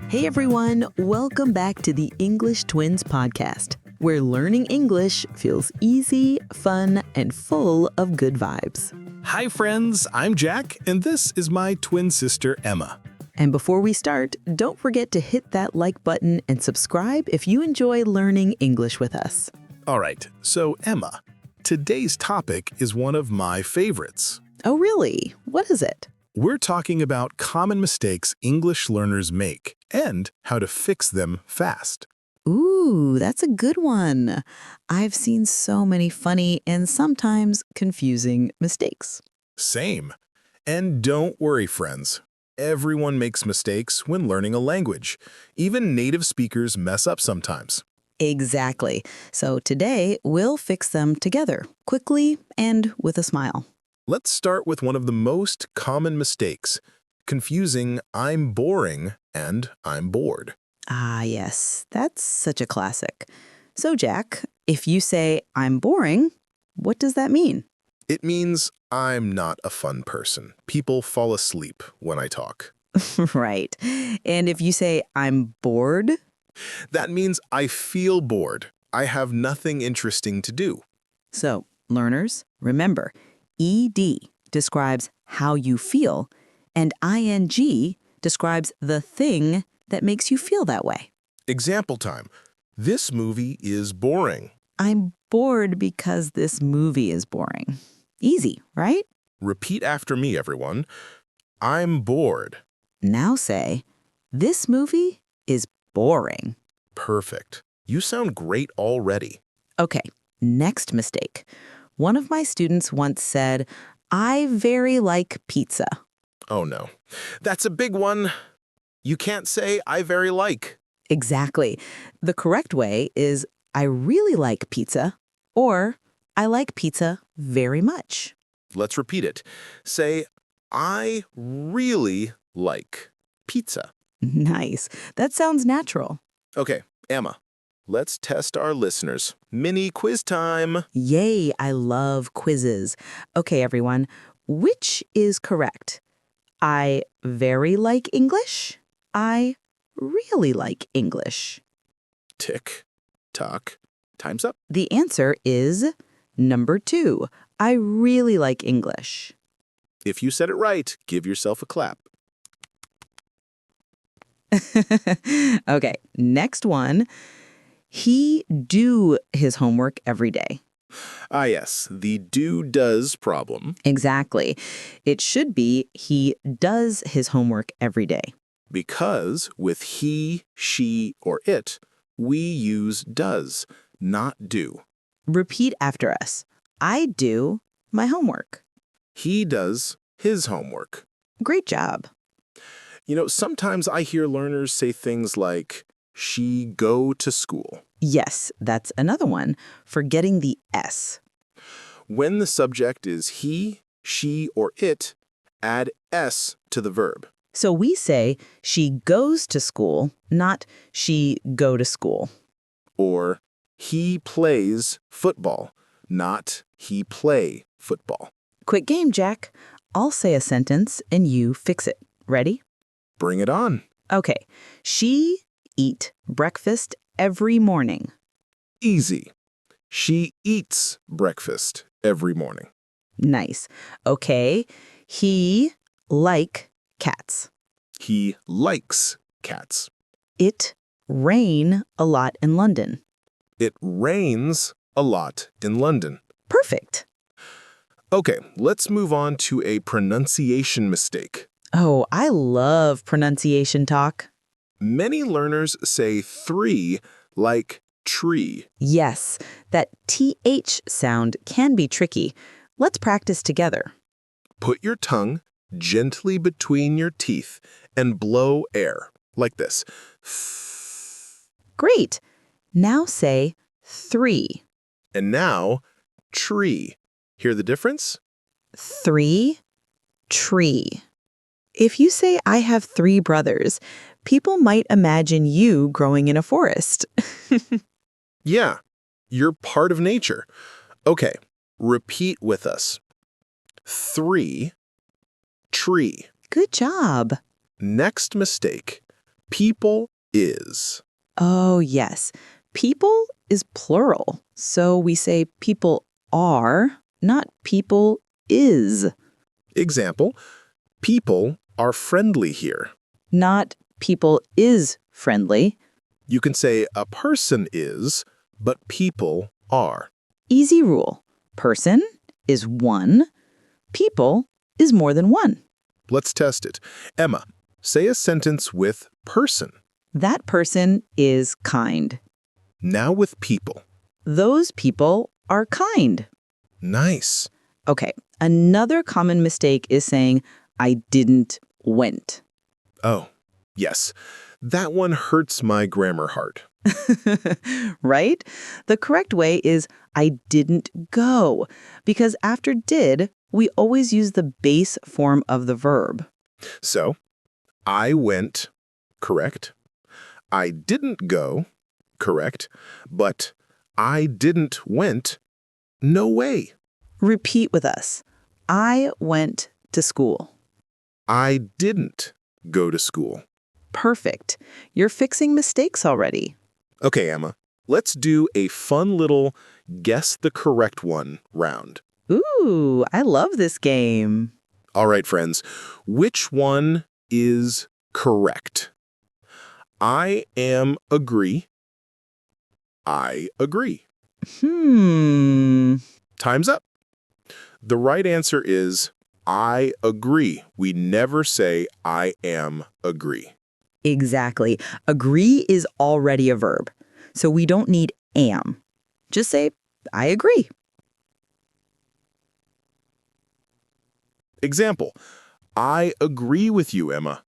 Hey everyone, welcome back to the English Twins podcast, where learning English feels easy, fun, and full of good vibes. Hi friends, I'm Jack, and this is my twin sister Emma. And before we start, don't forget to hit that like button and subscribe if you enjoy learning English with us. All right, so Emma, today's topic is one of my favorites. Oh really? What is it? We're talking about common mistakes English learners make and how to fix them fast. Ooh, that's a good one. I've seen so many funny and sometimes confusing mistakes. Same. And don't worry, friends. Everyone makes mistakes when learning a language. Even native speakers mess up sometimes. Exactly. So today, we'll fix them together, quickly and with a smile. Let's start with one of the most common mistakes, confusing I'm boring and I'm bored. Ah, yes, that's such a classic. So, Jack, if you say, I'm boring, what does that mean? It means I'm not a fun person. People fall asleep when I talk. Right. And if you say, I'm bored, That means I feel bored. I have nothing interesting to do. so, learners, remember, ED describes how you feel, and ING describes the thing that makes you feel that way. Example time. This movie is boring. I'm bored because this movie is boring. Easy, right? Repeat after me, everyone. I'm bored. Now say, this movie is boring. Perfect. You sound great already. Okay, next mistake. One of my students once said, I very like pizza. Oh no. That's a big one. You can't say I very like. Exactly. The correct way is, I really like pizza, or I like pizza very much. Let's repeat it. Say, I really like pizza. Nice. That sounds natural. Okay, Emma, let's test our listeners. Mini quiz time. Yay, I love quizzes. Okay, everyone, which is correct? I very like English. I really like English. Tick, tock, time's up. The answer is number 2. I really like English. If you said it right, give yourself a clap. Okay, next one. He do his homework every day. Ah yes, the do-does problem. Exactly. It should be he does his homework every day. Because with he, she, or it, we use does, not do. Repeat after us. I do my homework. He does his homework. Great job. You know, sometimes I hear learners say things like, she go to school. Yes, that's another one. Forgetting the S. When the subject is he, she, or it, add s to the verb. So we say she goes to school, not she go to school. Or he plays football, not he play football. Quick game, Jack. I'll say a sentence and you fix it. Ready? Bring it on. Okay. She eat breakfast every morning. Easy. She eats breakfast every morning. Nice. Okay. He like cats. He likes cats. It rain a lot in London. It rains a lot in London. Perfect. Okay, let's move on to a pronunciation mistake. Oh, I love pronunciation talk. Many learners say 3 like tree. Yes, that TH sound can be tricky. Let's practice together. Put your tongue gently between your teeth and blow air, like this. Great. Now say 3. And now, tree. Hear the difference? 3, tree. If you say, I have 3 brothers, people might imagine you growing in a forest. Yeah, you're part of nature. Okay, repeat with us. 3, tree. Good job. Next mistake. People is. Oh, yes. People is plural. So we say people are, not people is. Example, people are friendly here. Not people is friendly. You can say a person is, but people are. Easy rule. Person is one. People is more than one. Let's test it. Emma, say a sentence with person. That person is kind. Now with people. Those people are kind. Nice. Okay, another common mistake is saying, I didn't went. Oh, yes. That one hurts my grammar heart. Right? The correct way is, I didn't go, because after did, we always use the base form of the verb. So, I went, correct. I didn't go, correct. But I didn't went, no way. Repeat with us. I went to school. I didn't go to school. Perfect. You're fixing mistakes already. Okay, Emma, let's do a fun little guess the correct one round. Ooh, I love this game. All right, friends, which one is correct? I am agree. I agree. Time's up. The right answer is I agree. We never say I am agree. Exactly. Agree is already a verb, so we don't need am. Just say, I agree. Example, I agree with you, Emma.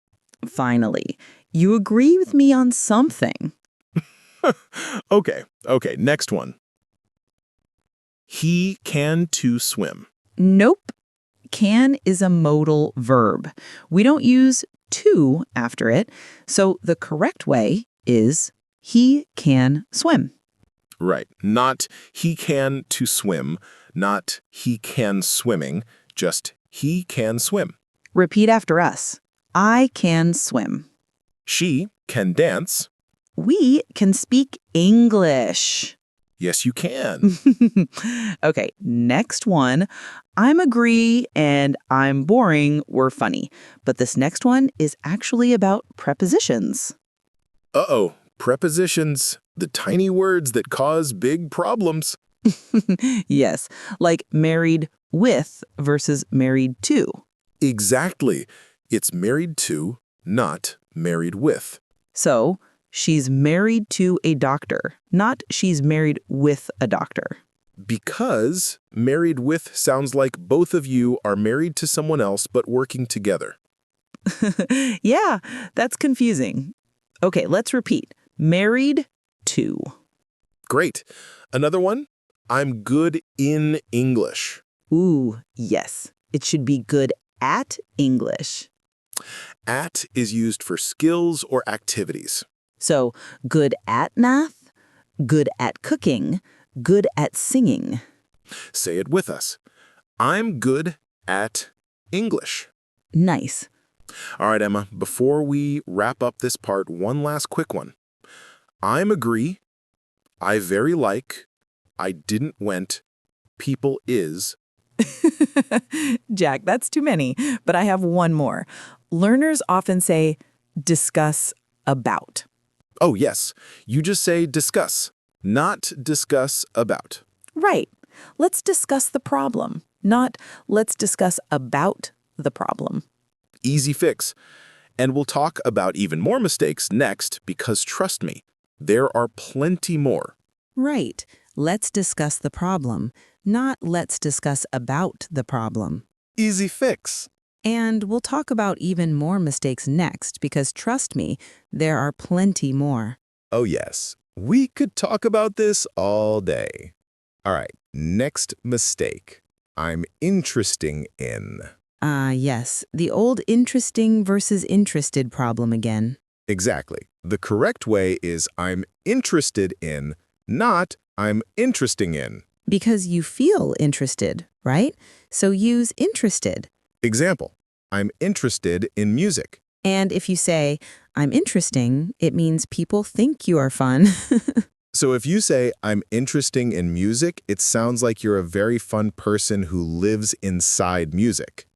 Finally, you agree with me on something. Okay, next one. He can to swim. Nope. Can is a modal verb. We don't use to after it, so the correct way is he can swim. Right, not he can to swim, not he can swimming, just he can swim. Repeat after us. I can swim. She can dance. We can speak English. Yes, you can. Okay, next one. I'm agree and I'm boring were funny, but this next one is actually about prepositions. Uh-oh, prepositions, the tiny words that cause big problems. Yes, like married with versus married to. Exactly. It's married to, not married with. So, she's married to a doctor, not she's married with a doctor. Because married with sounds like both of you are married to someone else but working together. Yeah, that's confusing. Okay, let's repeat. Married to. Great. Another one? I'm good in English. Ooh, yes. It should be good at English. At is used for skills or activities. So, good at math, good at cooking, good at singing. Say it with us. I'm good at English. Nice. All right, Emma, before we wrap up this part, one last quick one. I'm agree. I very like. I didn't went. People is. Jack, that's too many, but I have one more. Learners often say, discuss about. Oh, yes. You just say discuss, not discuss about. Right. Let's discuss the problem, not let's discuss about the problem. Easy fix. And we'll talk about even more mistakes next because trust me, there are plenty more. Right. Let's discuss the problem, not let's discuss about the problem. Easy fix. And we'll talk about even more mistakes next because trust me, there are plenty more. Oh, yes. We could talk about this all day. All right. Next mistake. I'm interesting in. Yes. The old interesting versus interested problem again. Exactly. The correct way is I'm interested in, not I'm interesting in. Because you feel interested, right? So use interested. Example, I'm interested in music. And if you say, I'm interesting, it means people think you are fun. So if you say, I'm interesting in music, it sounds like you're a very fun person who lives inside music.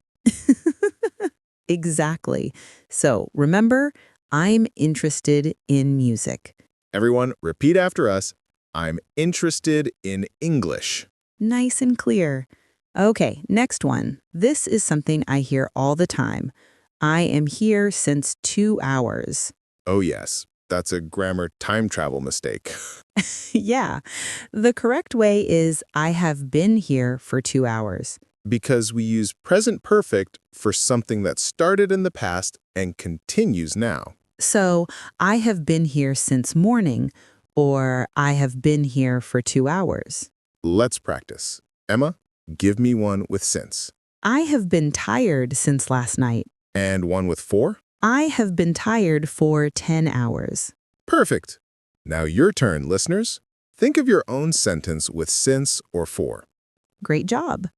Exactly. So remember, I'm interested in music. Everyone, repeat after us. I'm interested in English. Nice and clear. Okay, next one. This is something I hear all the time. I am here since 2 hours. Oh yes, that's a grammar time travel mistake. Yeah, the correct way is I have been here for 2 hours. Because we use present perfect for something that started in the past and continues now. So I have been here since morning, or I have been here for 2 hours. Let's practice. Emma, give me one with since. I have been tired since last night. And one with for? I have been tired for 10 hours. Perfect. Now your turn, listeners. Think of your own sentence with since or for. Great job.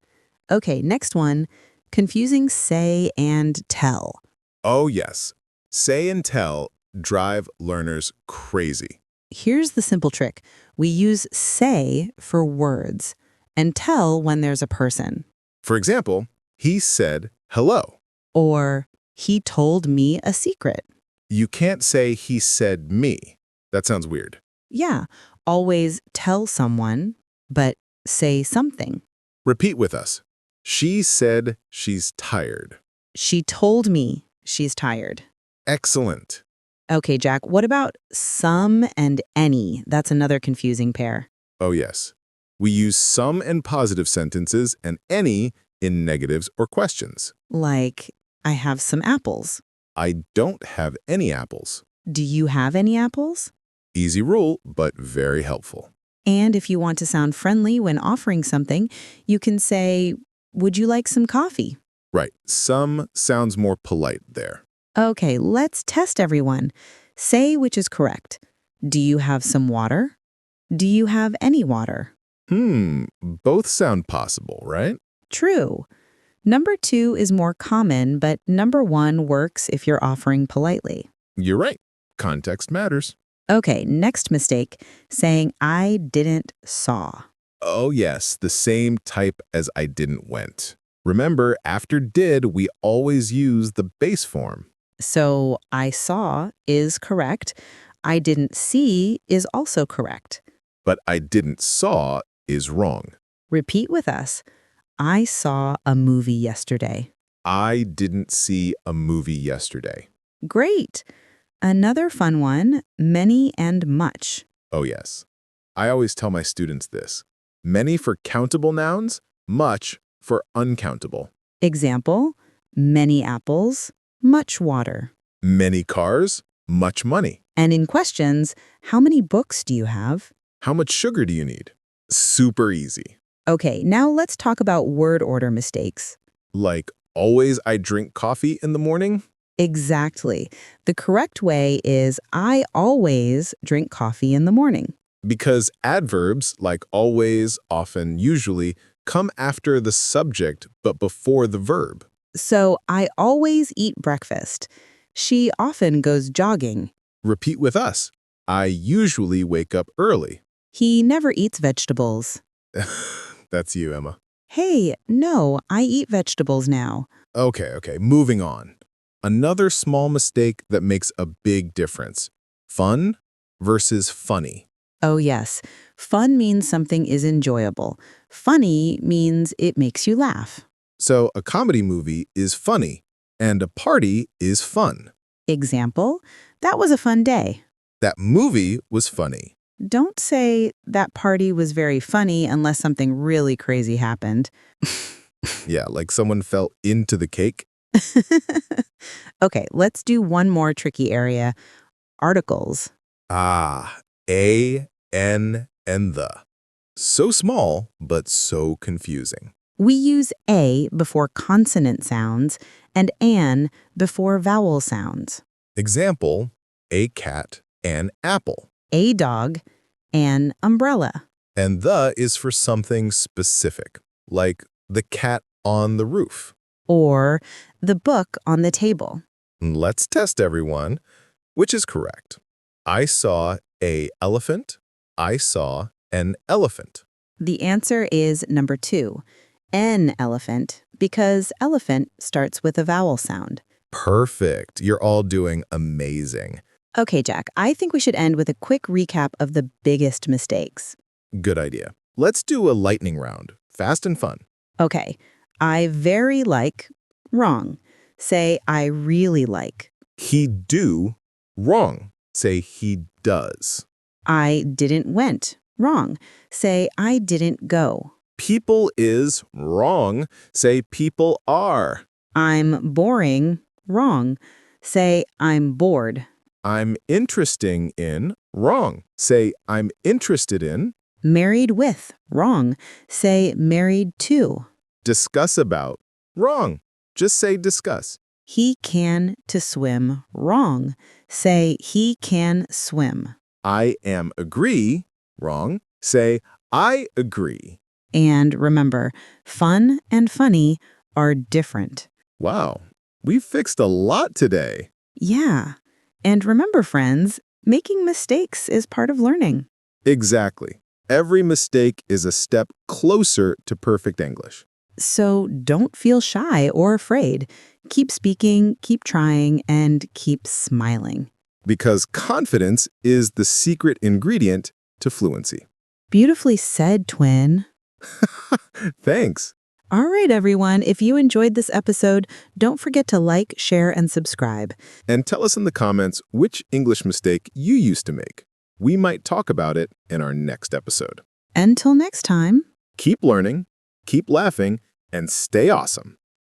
Okay, next one. Confusing say and tell. Oh yes, say and tell drive learners crazy. Here's the simple trick. We use say for words and tell when there's a person. For example, he said hello. Or he told me a secret. You can't say he said me. That sounds weird. Yeah, always tell someone, but say something. Repeat with us. She said she's tired. She told me she's tired. Excellent. Okay, Jack, what about some and any? That's another confusing pair. Oh yes. We use some in positive sentences and any in negatives or questions. Like, I have some apples. I don't have any apples. Do you have any apples? Easy rule, but very helpful. And if you want to sound friendly when offering something, you can say, would you like some coffee? Right. Some sounds more polite there. Okay, let's test everyone. Say which is correct. Do you have some water? Do you have any water? Both sound possible, right? True. Number 2 is more common, but number 1 works if you're offering politely. You're right. Context matters. Okay, next mistake, saying I didn't saw. Oh yes, the same type as I didn't went. Remember, after did, we always use the base form. So I saw is correct. I didn't see is also correct. But I didn't saw is wrong. Repeat with us. I saw a movie yesterday. I didn't see a movie yesterday. Great. Another fun one, many and much. Oh yes. I always tell my students this. Many for countable nouns, much for uncountable. Example, many apples, much water. Many cars, much money. And in questions, how many books do you have? How much sugar do you need? Super easy. Okay, now let's talk about word order mistakes. Like, always I drink coffee in the morning? Exactly. The correct way is I always drink coffee in the morning. Because adverbs, like always, often, usually, come after the subject but before the verb. So I always eat breakfast. She often goes jogging. Repeat with us. I usually wake up early. He never eats vegetables. That's you, Emma. Hey, no, I eat vegetables now. Okay, moving on. Another small mistake that makes a big difference. Fun versus funny. Oh, yes. Fun means something is enjoyable. Funny means it makes you laugh. So a comedy movie is funny, and a party is fun. Example, that was a fun day. That movie was funny. Don't say that party was very funny unless something really crazy happened. Yeah, like someone fell into the cake. Okay, let's do one more tricky area. Articles. Ah, a, n, and the. So small, but so confusing. We use a before consonant sounds and an before vowel sounds. Example, a cat, an apple. A dog, an umbrella. And the is for something specific, like the cat on the roof. Or the book on the table. Let's test everyone. Which is correct? I saw a elephant. I saw an elephant. The answer is number 2, an elephant, because elephant starts with a vowel sound. Perfect. You're all doing amazing. Okay, Jack, I think we should end with a quick recap of the biggest mistakes. Good idea. Let's do a lightning round. Fast and fun. Okay, I very like, wrong. Say, I really like. He do, wrong. Say he does. I didn't went, wrong. Say, I didn't go. People is wrong. Say people are. I'm boring, wrong. Say, I'm bored. I'm interesting in, wrong. Say I'm interested in. Married with, wrong. Say, married to. Discuss about, wrong. Just say discuss. He can to swim, wrong. Say, he can swim. I am agree, wrong. Say I agree. And remember, fun and funny are different. Wow, we fixed a lot today. Yeah. And remember, friends, making mistakes is part of learning. Exactly. Every mistake is a step closer to perfect English. So don't feel shy or afraid. Keep speaking, keep trying, and keep smiling. Because confidence is the secret ingredient to fluency. Beautifully said, twin. Thanks. All right, everyone. If you enjoyed this episode, don't forget to like, share, and subscribe. And tell us in the comments which English mistake you used to make. We might talk about it in our next episode. Until next time. Keep learning, keep laughing, and stay awesome.